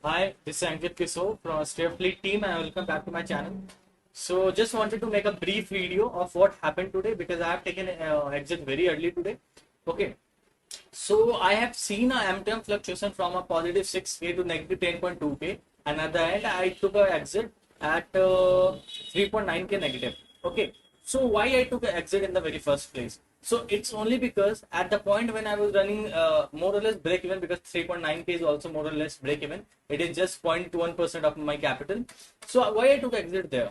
Hi, this is Ankit Kishore from Stray Fleet team and welcome back to my channel. So just wanted to make a brief video of what happened today because I have taken exit very early today. Okay, so I have seen a MTM fluctuation from a positive 6k to negative 10.2k, and at the end I took a exit at 3.9k negative. Okay, so why I took an exit in the very first place? So it's only because at the point when I was running more or less break even, because 3.9k is also more or less break even. It is just 0.1% of my capital. So why I took exit there?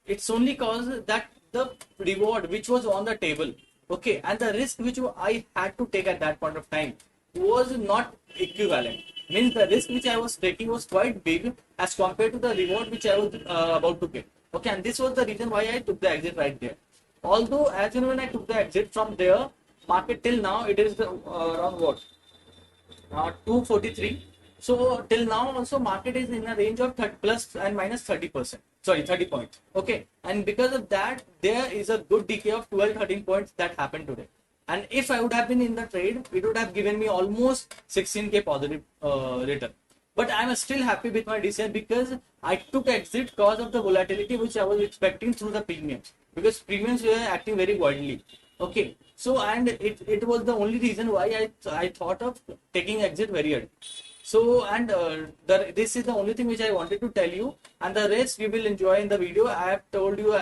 It's only cause that the reward which was on the table, okay, and the risk which I had to take at that point of time was not equivalent. Means the risk which I was taking was quite big as compared to the reward which I was about to get. Okay, and this was the reason why I took the exit right there. Although as you know, when I took the exit from there, market till now it is around what 243. So till now also market is in a range of 30 plus and minus 30%. Sorry, 30 points. Okay. And because of that, there is a good decay of 12, 13 points that happened today. And if I would have been in the trade, it would have given me almost 16k positive return. But I'm still happy with my decision because I took exit because of the volatility which I was expecting through the premiums, because premiums were acting very wildly. Okay, so and it was the only reason why I thought of taking exit very early. So and this is the only thing which I wanted to tell you, and the rest you will enjoy in the video. I have told you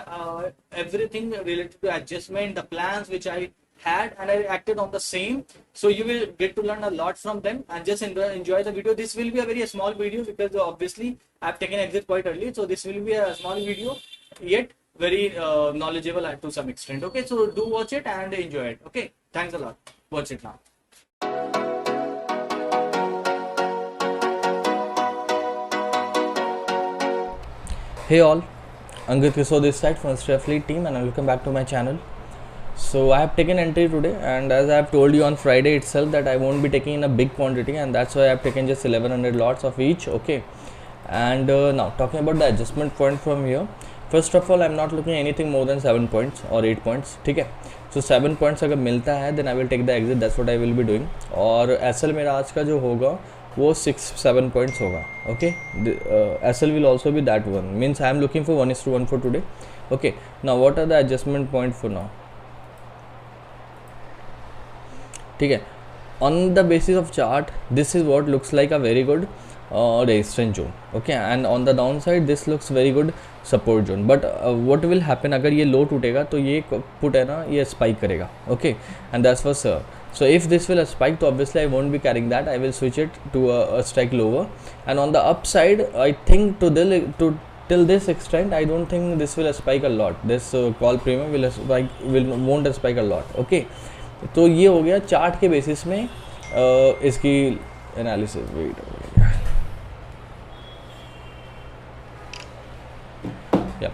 everything related to adjustment, the plans which I had, and I acted on the same. So you will get to learn a lot from them, and just enjoy the video. This will be a very small video because obviously I have taken exit quite early. So this will be a small video, yet very knowledgeable to some extent. Okay, so do watch it and enjoy it. Okay, thanks a lot. Watch it now. Hey all, Ankit Kishore this side from Stray Fleet team and welcome back to my channel. So I have taken entry today, and as I have told you on Friday itself that I won't be taking in a big quantity, and that's why I have taken just 1100 lots of each. Okay, and now talking about the adjustment point from here. First of all, I'm not looking anything more than 7 points or 8 points. ठीक है, so 7 points अगर मिलता है then I will take the exit. That's what I will be doing. और SL मेरा आज का जो होगा वो 6-7 points होगा. Okay, SL will also be that one. Means I am looking for 1:1 for today. Okay, now what are the adjustment point for now? ठीक है, on the basis of chart this is what looks like a very good resistance zone. Okay, and on the downside this looks very good support zone. But what will happen अगर ये low टूटेगा तो ये put है ना, ये spike करेगा. Okay, and that's for sure. So if this will spike, तो obviously I won't be carrying that. I will switch it to a strike lower. And on the upside, I think till this extent, I don't think this will spike a lot. This call premium won't spike a lot. Okay, तो ये हो गया chart के basis में इसकी analysis. Wait या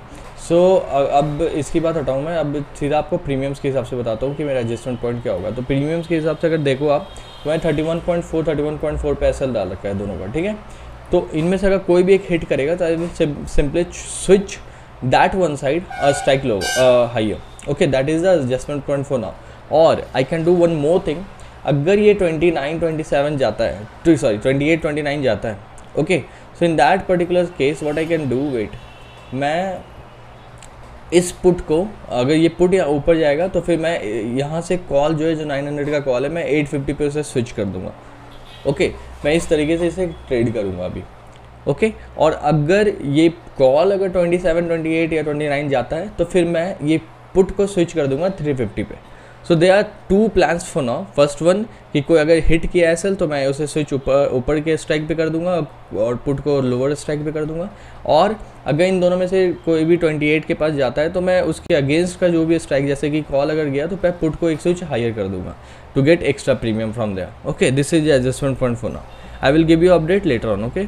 सो अब इसकी बात हटाऊँ मैं, अब सीधा आपको प्रीमियम्स के हिसाब से बताता हूँ कि मेरा एडजस्टमेंट पॉइंट क्या होगा. तो प्रीमियम्स के हिसाब से अगर देखो आप, तो मैं 31.4 पे एसएल डाल रखा है दोनों का. ठीक है, तो इनमें से अगर कोई भी एक हिट करेगा तो I will simply switch that one side strike लो higher. Okay, that is the adjustment point for now. और I can do one more thing. अगर ये 29-27 जाता है, तो सॉरी 28-29 जाता है. Okay, so in that particular case what I can do, wait, मैं इस पुट को, अगर ये पुट या ऊपर जाएगा तो फिर मैं यहाँ से कॉल जो है, जो 900 का कॉल है, मैं 850 पे उसे स्विच कर दूंगा. ओके, मैं इस तरीके से इसे ट्रेड करूँगा अभी. ओके, और अगर ये कॉल अगर 27, 28 या 29 जाता है तो फिर मैं ये पुट को स्विच कर दूंगा 350 पे. So they are two plans for now. First one कि कोई अगर हिट किया एसएल तो मैं उसे स्विच ऊपर के स्ट्राइक पे कर दूंगा और पुट को लोअर स्ट्राइक पे कर दूंगा. और अगर इन दोनों में से कोई भी 28 के पास जाता है तो मैं उसके अगेंस्ट का जो भी स्ट्राइक, जैसे कि कॉल अगर गया तो मैं पुट को एक स्विच हायर कर दूंगा to get extra premium from there. Okay, this is the adjustment point for now. I will give you update later on. Okay,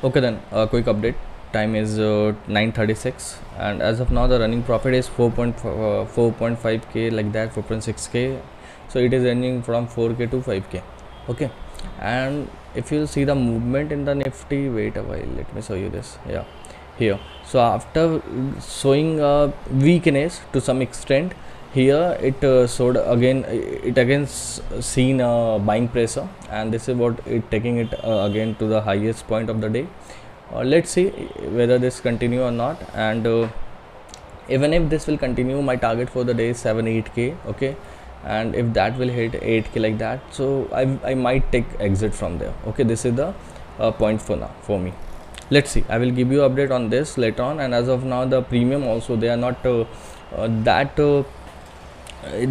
okay then, quick update. Time is 9:36 and as of now the running profit is 4.5k, like that, 4.6k. So it is ranging from 4k to 5k. Okay, and if you see the movement in the Nifty, wait a while, let me show you this. Yeah, here. So after showing a weakness to some extent, here it showed again, it again seen buying pressure, and this is what it taking it again to the highest point of the day. Let's see whether this continue or not, and even if this will continue, my target for the day is 7-8k, okay, and if that will hit 8k like that, so I might take exit from there, okay. This is the point for now for me. Let's see, I will give you update on this later on. And as of now, the premium also, they are not that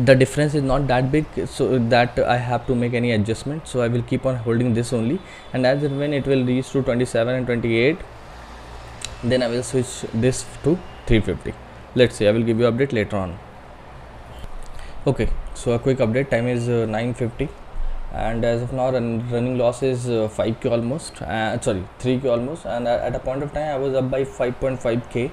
the difference is not that big, so that I have to make any adjustment. So I will keep on holding this only, and as and when it will reach to 27 and 28, then I will switch this to 350. Let's see, I will give you update later on. Okay, so a quick update, time is 9:50, and as of now running loss is 5k almost, sorry 3k almost, and at a point of time I was up by 5.5k,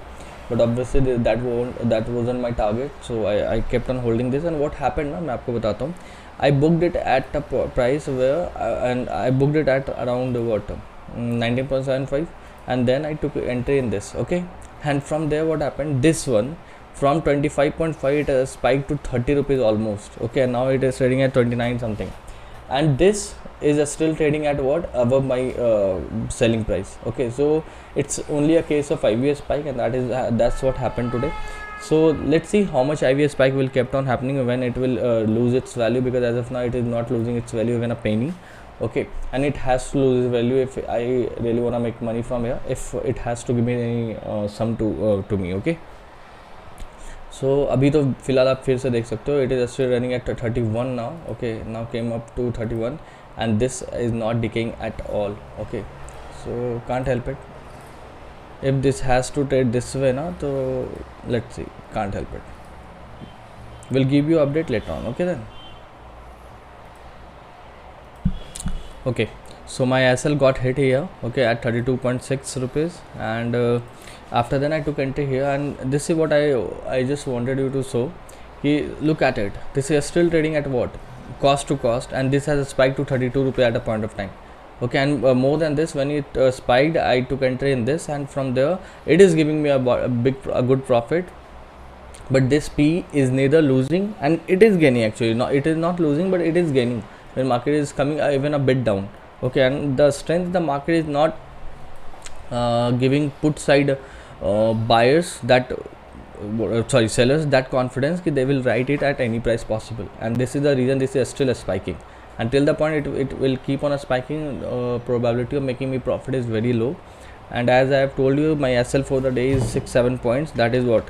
but obviously that wasn't my target, so I kept on holding this. And what happened ना, मैं आपको बताता हूँ, I booked it at a price where and I booked it at around what 19.75, and then I took entry in this, okay. And from there what happened, this one from 25.5 it has spiked to 30 rupees almost, okay, and now it is trading at 29 something, and this is still trading at what, above my selling price, okay. So it's only a case of IVS spike, and that's what happened today. So let's see how much IVS spike will kept on happening, when it will lose its value, because as of now it is not losing its value even a penny, okay, and it has to lose its value if I really want to make money from here, if it has to give me any sum to me, okay. So अभी तो फिलहाल आप फिर से देख सकते हो, it is still running at 31 now, okay, now came up to 31, and this is not decaying at all, okay. So can't help it, if this has to trade this way na, so let's see, can't help it, we'll give you update later on, okay then. Okay, so my SL got hit here, okay, at 32.6 rupees, and after then I took entry here, and this is what I just wanted you to show. Look at it, this is still trading at what, cost to cost, and this has spiked to 32 rupees at a point of time, okay. And more than this, when it spiked, I took entry in this, and from there it is giving me a good profit. But this P is neither losing and it is gaining, actually no, it is not losing but it is gaining when market is coming even a bit down, okay. And the strength, the market is not giving put side buyers that sellers that confidence that they will write it at any price possible, and this is the reason this is still spiking. Until the point it will keep on spiking, probability of making me profit is very low. And as I have told you, my SL for the day is 6-7 points, that is what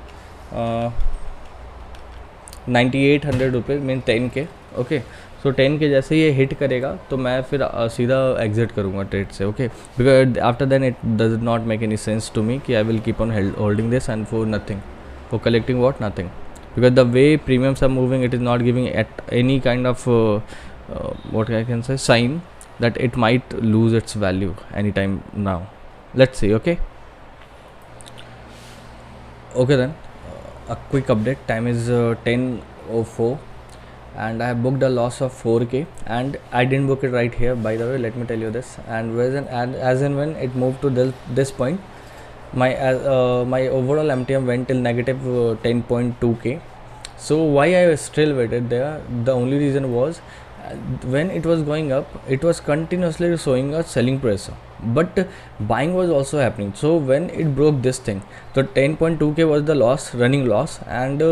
9800 रुपये, mean 10k, okay. सो 10k जैसे ये hit करेगा तो मैं फिर सीधा exit करूँगा trade से, okay, because after then it does not make any sense to me कि I will keep on holding this and for nothing, for collecting what, nothing, because the way premiums are moving it is not giving at any kind of what I can say sign that it might lose its value anytime now. Let's see, okay then. A quick update, time is 10:04 and I have booked a loss of 4k, and I didn't book it right here, by the way, let me tell you this. And as and when it moved to this point, my overall MTM went till negative 10.2k. So why I still waited there, the only reason was when it was going up, it was continuously showing a selling pressure, but buying was also happening. So when it broke this thing, so 10.2k was the loss, running loss, and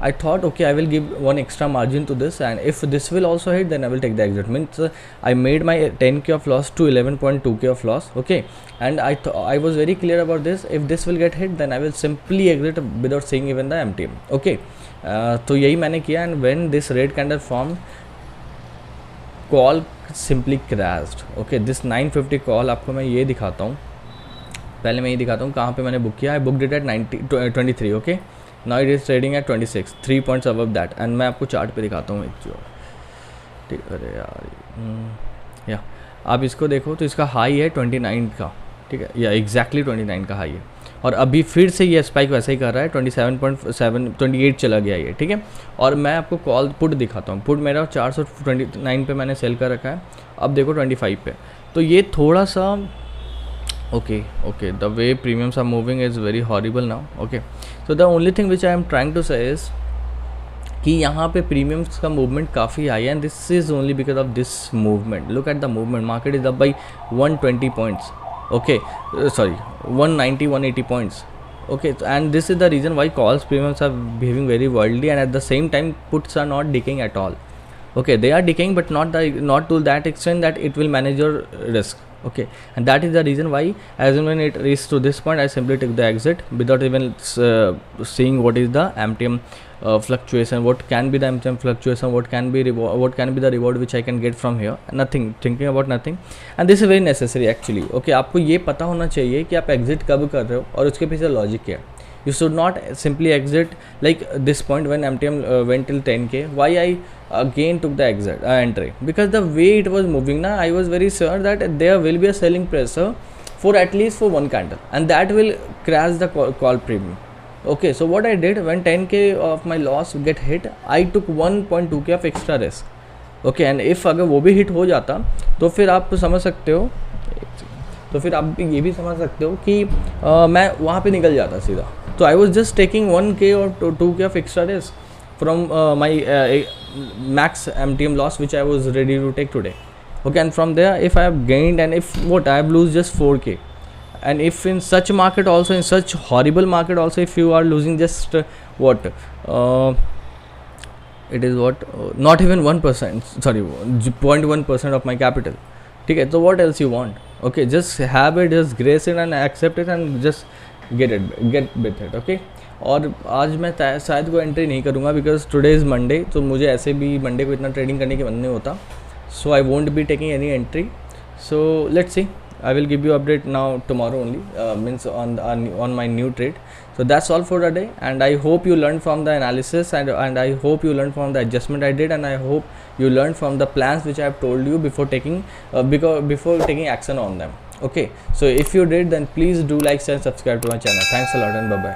I thought, okay, I will give one extra margin to this, and if this will also hit, then I will take the exit. Means I made my 10k of loss to 11.2k of loss, okay. And I was very clear about this, if this will get hit, then I will simply exit without seeing even the MTM, okay. तो यही मैंने किया, and when this red candle formed, call simply crashed, okay. This 950 call आपको मैं ये दिखाता हूँ, पहले मैं ये दिखाता हूँ कहाँ पे मैंने बुक किया. I booked it at 23, okay. Now it is trading at 26, 3 points above that. And मैं आपको चार्ट पे दिखाता हूँ एक जो, ठीक, अरे यार, या आप इसको देखो तो इसका हाई है 29 का, ठीक है, या एग्जैक्टली 29 का हाई है, और अभी फिर से ये स्पाइक वैसा ही कर रहा है, 27.7 28 चला गया ये, ठीक है. और मैं आपको कॉल पुट दिखाता हूँ. पुट मेरा 429 पे मैंने सेल कर रखा है, अब देखो 25 पे. तो ये थोड़ा सा okay the way premiums are moving is very horrible now, okay. So the only thing which I am trying to say is कि यहाँ पे प्रीमियम्स का मूवमेंट काफ़ी आई है and this is only because of this movement. Look at the movement, market is up by 120 points. Okay, sorry, 190 180 points. Okay, and this is the reason why calls premiums are behaving very wildly, and at the same time puts are not decaying at all. Okay, they are decaying, but not to that extent that it will manage your risk. Okay, and that is the reason why as and when it reaches to this point, I simply took the exit without even seeing what is the MTM fluctuation, what can be the MTM fluctuation, what can be the reward which I can get from here. Nothing, thinking about nothing. And this is very necessary actually. Okay, आपको ये पता होना चाहिए कि आप exit कब कर रहे हो और उसके पीछे logic क्या है. You should not simply exit like this point when MTM went till 10k. Why I again took the exit entry? Because the way it was moving now, I was very sure that there will be a selling pressure for at least for one candle, and that will crash the call premium. Okay, so what I did when 10k of my loss get hit, I took 1.2k of extra risk. Okay, and if अगर वो भी hit हो जाता तो फिर आप समझ सकते हो, तो फिर आप ये भी समझ सकते हो कि मैं वहाँ पे निकल जाता सीधा. तो I was just taking 1k और 2k of extra risk from my max MTM loss which I was ready to take today. Okay, and from there if I have gained and if what I have lose just 4k, and if in such market also, in such horrible market also, if you are losing just what it is what not even 1%, sorry 0.1% of my capital. ठीक है, so what else you want? Okay, just have it, just grace it and accept it and just get with it. Okay, और आज मैं शायद कोई entry नहीं करूँगा because today is Monday, तो मुझे ऐसे भी मंडे को इतना ट्रेडिंग करने के मन नहीं होता. So I won't be taking any entry. So let's see, I will give you update now tomorrow only, means on my new trade. So that's all for the day, and I hope you learned from the analysis, and I hope you learned from the adjustment I did, and I hope you learned from the plans which I have told you before taking taking action on them. Okay, so if you did, then please do like, share, subscribe to my channel. Thanks a lot and bye bye.